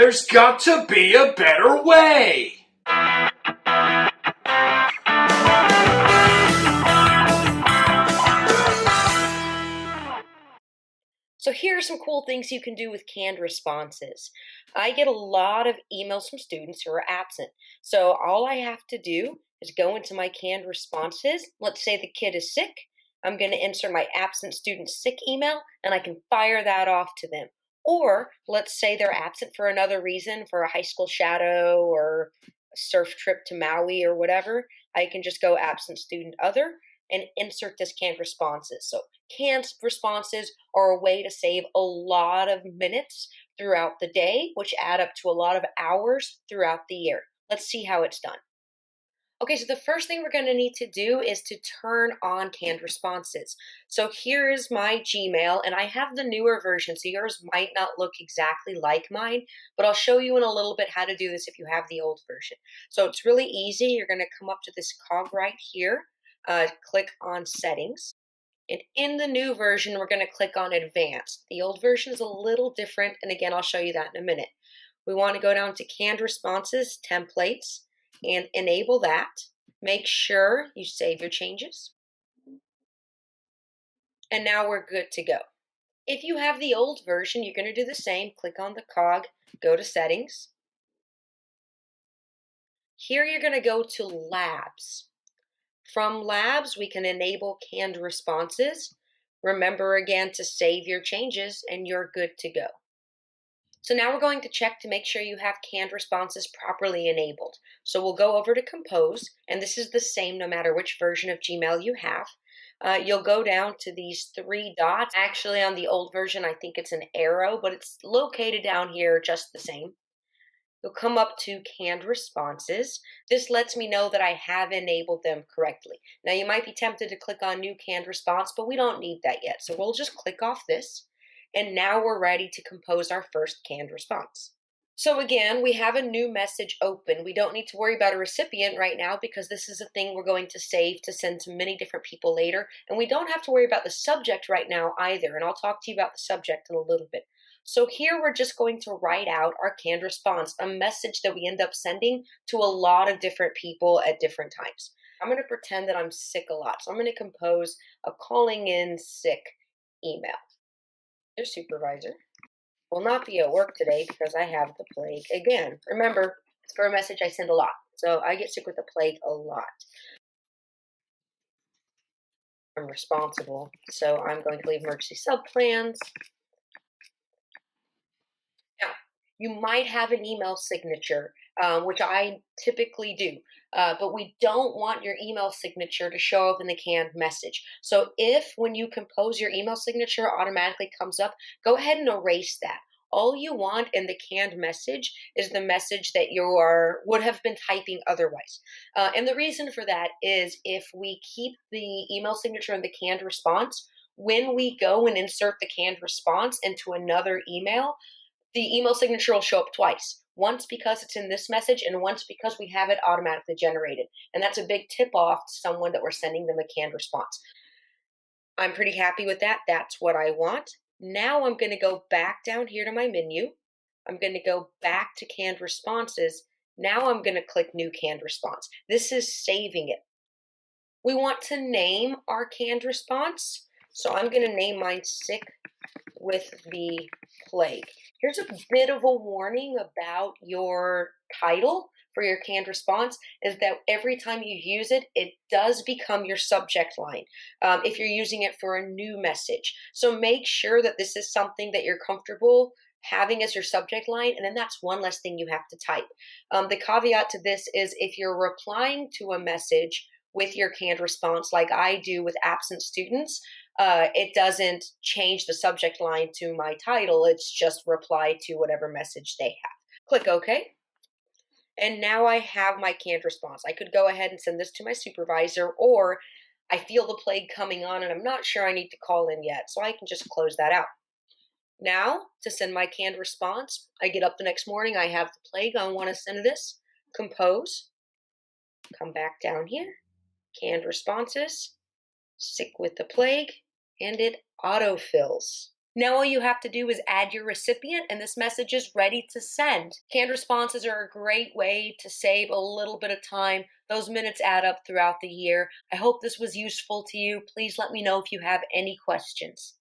There's got to be a better way! So here are some cool things you can do with canned responses. I get a lot of emails from students who are absent. So all I have to do is go into my canned responses. Let's say the kid is sick. I'm going to insert my absent student sick email and I can fire that off to them. Or let's say they're absent for another reason, for a high school shadow or a surf trip to Maui or whatever. I can just go absent student other and insert this canned responses. So canned responses are a way to save a lot of minutes throughout the day, which add up to a lot of hours throughout the year. Let's see how it's done. Okay, so the first thing we're going to need to do is to turn on canned responses. So here is my Gmail, and I have the newer version, so yours might not look exactly like mine, but I'll show you in a little bit how to do this if you have the old version. So it's really easy. You're going to come up to this cog right here, click on Settings. And in the new version, we're going to click on Advanced. The old version is a little different, and again, I'll show you that in a minute. We want to go down to Canned Responses, Templates, and enable that. Make sure you save your changes. And now we're good to go. If you have the old version, you're going to do the same. Click on the cog, go to Settings. Here you're going to go to Labs. From Labs, we can enable canned responses. Remember again to save your changes and you're good to go. So now we're going to check to make sure you have canned responses properly enabled. So we'll go over to Compose, and this is the same no matter which version of Gmail you have. You'll go down to these three dots. Actually, on the old version, I think it's an arrow, but it's located down here just the same. You'll come up to canned responses. This lets me know that I have enabled them correctly. Now you might be tempted to click on new canned response, but we don't need that yet. So we'll just click off this. And now we're ready to compose our first canned response. So again, we have a new message open. We don't need to worry about a recipient right now because this is a thing we're going to save to send to many different people later. And we don't have to worry about the subject right now either. And I'll talk to you about the subject in a little bit. So here we're just going to write out our canned response, a message that we end up sending to a lot of different people at different times. I'm going to pretend that I'm sick a lot. So I'm going to compose a calling in sick email. Your supervisor will not be at work today because I have the plague again. Remember, it's for a message I send a lot. So I get sick with the plague a lot. I'm responsible. So I'm going to leave emergency subplans. Now, you might have an email signature, which I typically do, but we don't want your email signature to show up in the canned message. So if when you compose your email signature automatically comes up, go ahead and erase that. All you want in the canned message is the message that you would have been typing otherwise. And the reason for that is if we keep the email signature in the canned response, when we go and insert the canned response into another email, the email signature will show up twice. Once because it's in this message and once because we have it automatically generated. And that's a big tip off to someone that we're sending them a canned response. I'm pretty happy with that. That's what I want. Now I'm going to go back down here to my menu. I'm going to go back to canned responses. Now I'm going to click new canned response. This is saving it. We want to name our canned response. So I'm going to name mine sick with the plague. Here's a bit of a warning about your title for your canned response is that every time you use it, it does become your subject line if you're using it for a new message. So make sure that this is something that you're comfortable having as your subject line, and then that's one less thing you have to type. The caveat to this is if you're replying to a message with your canned response like I do with absent students, it doesn't change the subject line to my title. It's just reply to whatever message they have. Click OK. And now I have my canned response. I could go ahead and send this to my supervisor, or I feel the plague coming on and I'm not sure I need to call in yet, so I can just close that out. Now, to send my canned response, I get up the next morning, I have the plague, I want to send this, compose, come back down here, canned responses, sick with the plague, and it autofills. Now all you have to do is add your recipient and this message is ready to send. Canned responses are a great way to save a little bit of time. Those minutes add up throughout the year. I hope this was useful to you. Please let me know if you have any questions.